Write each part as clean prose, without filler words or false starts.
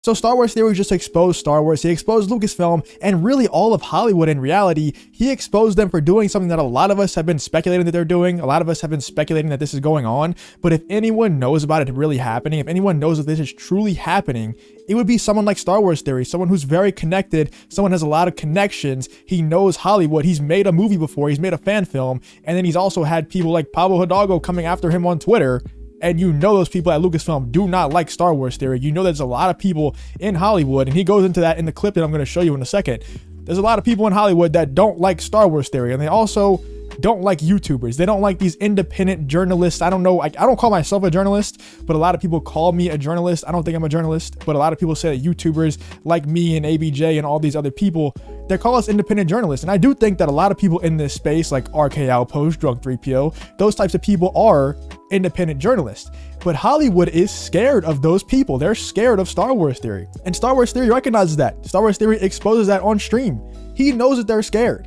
So Star Wars Theory just exposed Star Wars, he exposed Lucasfilm, and really all of Hollywood in reality. He exposed them for doing something that a lot of us have been speculating that they're doing. A lot of us have been speculating that this is going on. But if anyone knows about it really happening, if anyone knows that this is truly happening, it would be someone like Star Wars Theory, someone who's very connected, someone has a lot of connections. He knows Hollywood. He's made a movie before. He's made a fan film. And then he's also had people like Pablo Hidalgo coming after him on Twitter. And you know those people at Lucasfilm do not like Star Wars Theory. You know there's a lot of people in Hollywood, and he goes into that in the clip that I'm going to show you in a second. There's a lot of people in Hollywood that don't like Star Wars Theory, and they also don't like YouTubers. They don't like these independent journalists. I don't know. I don't call myself a journalist, but a lot of people call me a journalist. I don't think I'm a journalist, but a lot of people say that YouTubers like me and ABJ and all these other people, they call us independent journalists. And I do think that a lot of people in this space, like RK Outpost, Drunk 3PO, those types of people are independent journalists. But Hollywood is scared of those people. They're scared of Star Wars Theory. And Star Wars Theory recognizes that. Star Wars Theory exposes that on stream. He knows that they're scared.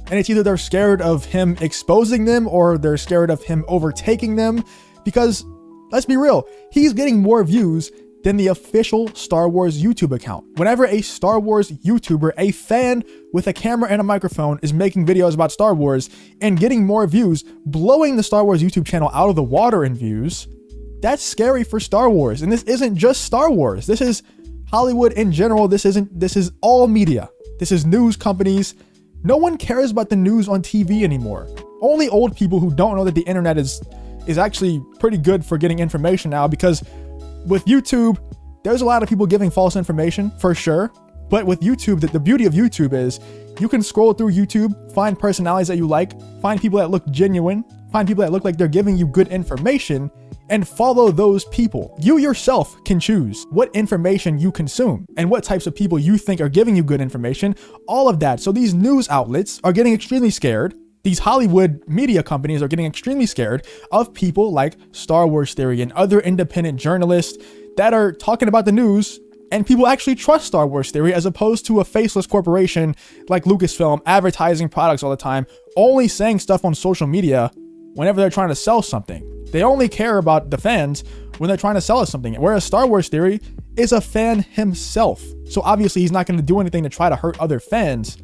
And it's either they're scared of him exposing them or they're scared of him overtaking them. Because let's be real, he's getting more views than the official Star Wars YouTube account. Whenever a Star Wars YouTuber, a fan with a camera and a microphone, is making videos about Star Wars and getting more views, blowing the Star Wars YouTube channel out of the water in views, that's scary for Star Wars. And this isn't just Star Wars. This is Hollywood in general. This is all media. This is news companies. No one cares about the news on TV anymore. Only old people who don't know that the internet is actually pretty good for getting information now, because with YouTube, there's a lot of people giving false information for sure. But with YouTube, the beauty of YouTube is you can scroll through YouTube, find personalities that you like, find people that look genuine, find people that look like they're giving you good information, and follow those people. You yourself can choose what information you consume and what types of people you think are giving you good information, all of that. So these news outlets are getting extremely scared. These Hollywood media companies are getting extremely scared of people like Star Wars Theory and other independent journalists that are talking about the news, and people actually trust Star Wars Theory as opposed to a faceless corporation like Lucasfilm advertising products all the time, only saying stuff on social media whenever they're trying to sell something. They only care about the fans when they're trying to sell us something. Whereas Star Wars Theory is a fan himself. So obviously he's not going to do anything to try to hurt other fans.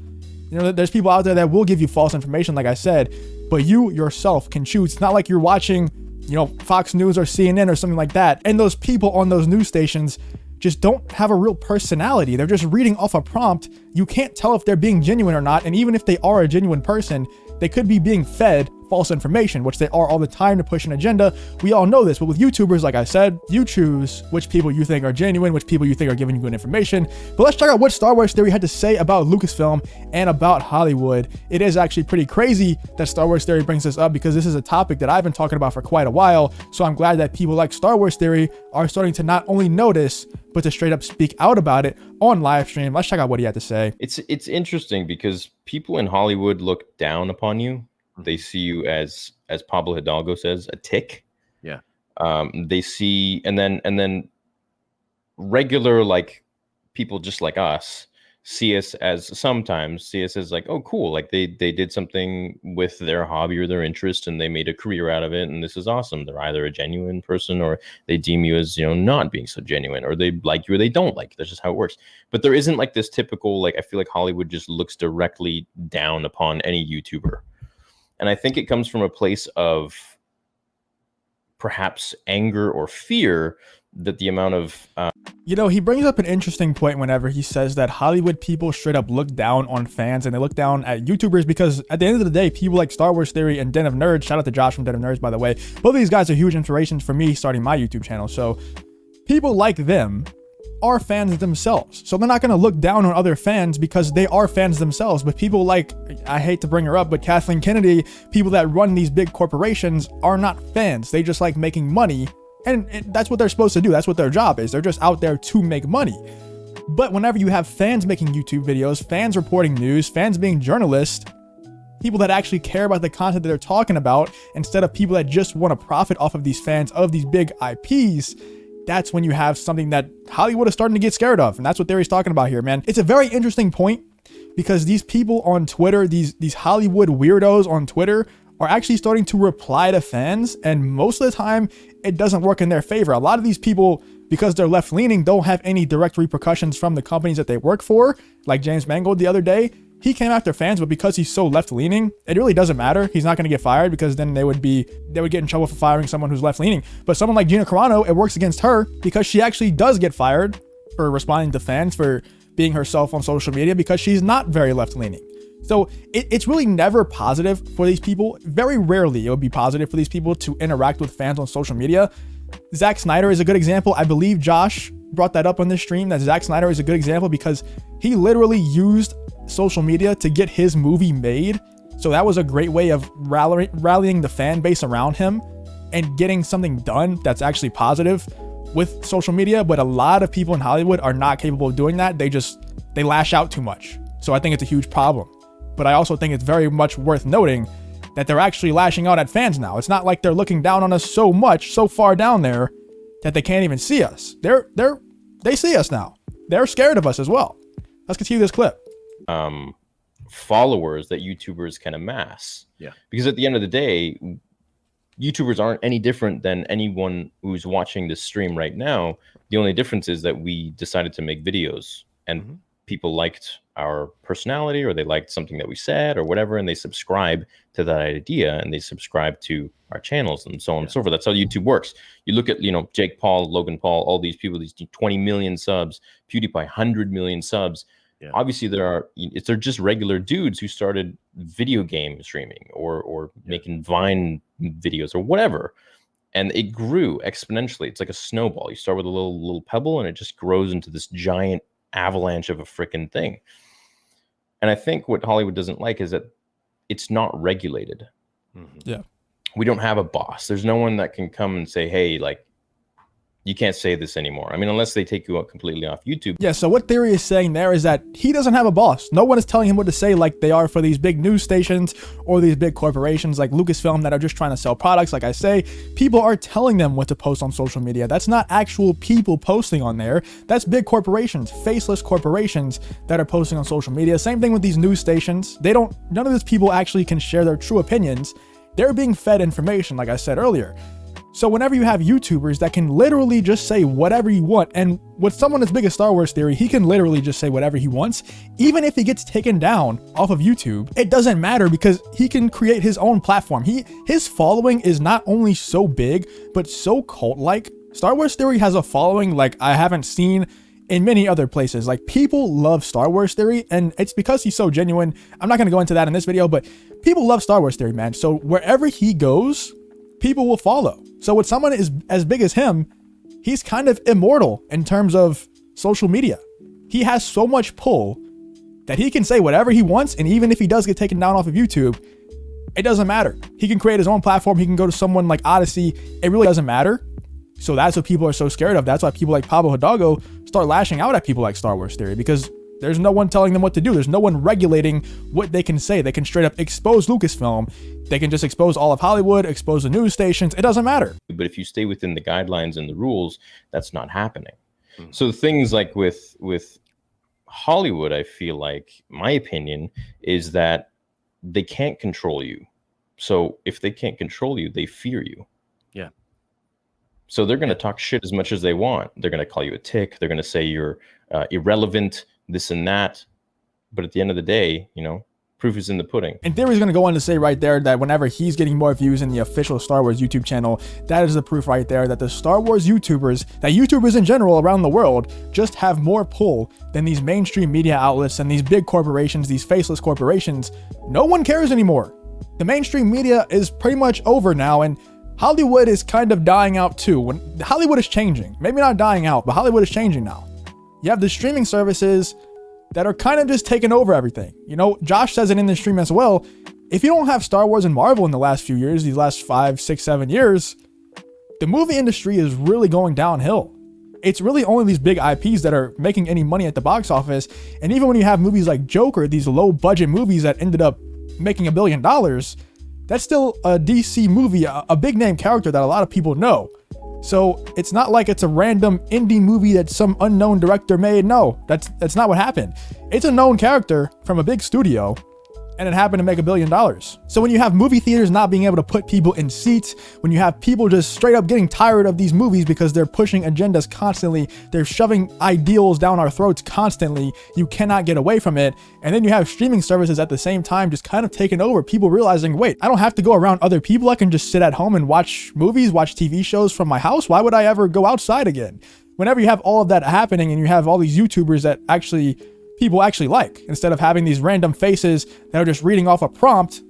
You know, there's people out there that will give you false information, like I said, but you yourself can choose. It's not like you're watching, you know, Fox News or CNN or something like that, and those people on those news stations just don't have a real personality. They're just reading off a prompt. You can't tell if they're being genuine or not. And even if they are a genuine person, they could be being fed false information, which they are all the time to push an agenda. We all know this, but with YouTubers, like I said, you choose which people you think are genuine, which people you think are giving you good information. But let's check out what Star Wars Theory had to say about Lucasfilm and about Hollywood. It is actually pretty crazy that Star Wars Theory brings this up, because this is a topic that I've been talking about for quite a while. So I'm glad that people like Star Wars Theory are starting to not only notice, but to straight up speak out about it on live stream. Let's check out what he had to say. It's interesting because people in Hollywood look down upon you. They see you as Pablo Hidalgo says, a tick. Yeah. They see, and then regular, like, people just like us sometimes see us as like, oh, cool, like they did something with their hobby or their interest and they made a career out of it, and this is awesome. They're either a genuine person or they deem you as, you know, not being so genuine, or they like you or they don't like you. That's just how it works. But there isn't like this typical, like, I feel like Hollywood just looks directly down upon any YouTuber. And I think it comes from a place of perhaps anger or fear that the amount of... You know, he brings up an interesting point whenever he says that Hollywood people straight up look down on fans and they look down at YouTubers, because at the end of the day, people like Star Wars Theory and Den of Nerds, shout out to Josh from Den of Nerds, by the way, both of these guys are huge inspirations for me starting my YouTube channel. So people like them are fans themselves. So they're not going to look down on other fans because they are fans themselves. But people like, I hate to bring her up, but Kathleen Kennedy, people that run these big corporations are not fans. They just like making money. And that's what they're supposed to do. That's what their job is. They're just out there to make money. But whenever you have fans making YouTube videos, fans reporting news, fans being journalists, people that actually care about the content that they're talking about, instead of people that just want to profit off of these fans, of these big IPs, that's when you have something that Hollywood is starting to get scared of. And that's what Theory's talking about here, man. It's a very interesting point, because these people on Twitter, these Hollywood weirdos on Twitter, are actually starting to reply to fans. And most of the time, it doesn't work in their favor. A lot of these people because they're left leaning, don't have any direct repercussions from the companies that they work for. Like James Mangold the other day, he came after fans, but because he's so left leaning, it really doesn't matter. He's not going to get fired, because then they would get in trouble for firing someone who's left leaning. But someone like Gina Carano, it works against her because she actually does get fired for responding to fans, for being herself on social media, because she's not very left leaning. So it's really never positive for these people. Very rarely it would be positive for these people to interact with fans on social media. Zack Snyder is a good example. I believe Josh brought that up on this stream, that Zack Snyder is a good example because he literally used social media to get his movie made. So that was a great way of rallying the fan base around him and getting something done that's actually positive with social media. But a lot of people in Hollywood are not capable of doing that. They lash out too much. So I think it's a huge problem. But I also think it's very much worth noting that they're actually lashing out at fans now. It's not like they're looking down on us so much, so far down there, that they can't even see us. They see us now. They're scared of us as well. Let's continue this clip. Followers that YouTubers can amass. Yeah. Because at the end of the day, YouTubers aren't any different than anyone who's watching this stream right now. The only difference is that we decided to make videos, and people liked our personality, or they liked something that we said or whatever, and they subscribe to that idea, and they subscribe to our channels, and so on and so forth. That's how YouTube works. You look at, Jake Paul, Logan Paul, all these people, these 20 million subs, PewDiePie, 100 million subs. Yeah. Obviously, they're just regular dudes who started video game streaming or making Vine videos or whatever, and it grew exponentially. It's like a snowball. You start with a little pebble, and it just grows into this giant avalanche of a freaking thing. And I think what Hollywood doesn't like is that it's not regulated. Yeah, we don't have a boss. There's no one that can come and say, hey, like, you can't say this anymore. I mean, unless they take you out completely off YouTube. Yeah, so what Theory is saying there is that he doesn't have a boss. No one is telling him what to say like they are for these big news stations or these big corporations like Lucasfilm that are just trying to sell products. Like I say, people are telling them what to post on social media. That's not actual people posting on there. That's big corporations, faceless corporations that are posting on social media. Same thing with these news stations. None of these people actually can share their true opinions. They're being fed information, like I said earlier. So whenever you have YouTubers that can literally just say whatever you want, and with someone as big as Star Wars Theory, he can literally just say whatever he wants, even if he gets taken down off of YouTube, it doesn't matter because he can create his own platform. His following is not only so big, but so cult-like. Star Wars Theory has a following like I haven't seen in many other places. Like, people love Star Wars Theory, and it's because he's so genuine. I'm not going to go into that in this video, but people love Star Wars Theory, man. So wherever he goes, people will follow. So with someone as big as him, he's kind of immortal in terms of social media. He has so much pull that he can say whatever he wants, and even if he does get taken down off of YouTube, it doesn't matter. He can create his own platform. He can go to someone like Odyssey. It really doesn't matter. So that's what people are so scared of. That's why people like Pablo Hidalgo start lashing out at people like Star Wars Theory, because there's no one telling them what to do. There's no one regulating what they can say. They can straight up expose Lucasfilm. They can just expose all of Hollywood, expose the news stations. It doesn't matter. But if you stay within the guidelines and the rules, that's not happening. So things like with Hollywood, I feel like, my opinion is that they can't control you. So if they can't control you, they fear you. Yeah. So they're going to talk shit as much as they want. They're going to call you a tick. They're going to say you're irrelevant, this and that. But at the end of the day, proof is in the pudding. And Theory's going to go on to say right there that whenever he's getting more views in the official Star Wars YouTube channel, that is the proof right there that the Star Wars YouTubers, that YouTubers in general around the world, just have more pull than these mainstream media outlets and these big corporations, these faceless corporations. No one cares anymore. The mainstream media is pretty much over now, and Hollywood is kind of dying out too. When Hollywood is changing, maybe not dying out, but Hollywood is changing now. You have the streaming services that are kind of just taking over everything. Josh says it in the stream as well. If you don't have Star Wars and Marvel in the last few years, these last 5, 6, 7 years, the movie industry is really going downhill. It's really only these big IPs that are making any money at the box office. And even when you have movies like Joker, these low budget movies that ended up making $1 billion, that's still a DC movie, a big name character that a lot of people know. So it's not like it's a random indie movie that some unknown director made. No, that's not what happened. It's a known character from a big studio and it happened to make $1 billion. So when you have movie theaters not being able to put people in seats, when you have people just straight up getting tired of these movies because they're pushing agendas constantly, they're shoving ideals down our throats constantly, you cannot get away from it. And then you have streaming services at the same time just kind of taking over, people realizing, wait, I don't have to go around other people. I can just sit at home and watch movies, watch TV shows from my house. Why would I ever go outside again? Whenever you have all of that happening and you have all these YouTubers that people actually like, instead of having these random faces that are just reading off a prompt,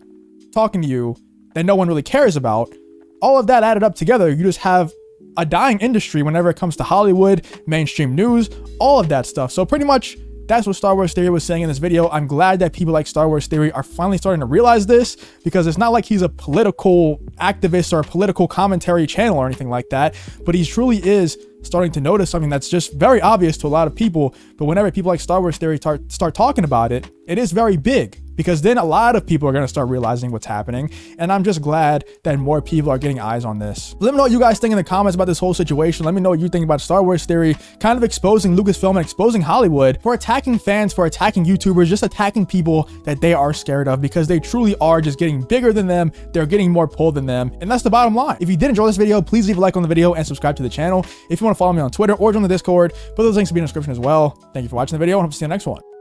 talking to you, that no one really cares about, all of that added up together, you just have a dying industry whenever it comes to Hollywood, mainstream news, all of that stuff. So pretty much that's what Star Wars Theory was saying in this video. I'm glad that people like Star Wars Theory are finally starting to realize this, because it's not like he's a political activist or a political commentary channel or anything like that, but he truly is starting to notice something that's just very obvious to a lot of people. But whenever people like Star Wars Theory start talking about it, it is very big, because then a lot of people are going to start realizing what's happening. And I'm just glad that more people are getting eyes on this. Let me know what you guys think in the comments about this whole situation. Let me know what you think about Star Wars Theory kind of exposing Lucasfilm and exposing Hollywood for attacking fans, for attacking YouTubers, just attacking people that they are scared of, because they truly are just getting bigger than them. They're getting more pull than them. And that's the bottom line. If you did enjoy this video, please leave a like on the video and subscribe to the channel. If you want to follow me on Twitter or join the Discord, both those links will be in the description as well. Thank you for watching the video, and hope to see you in the next one.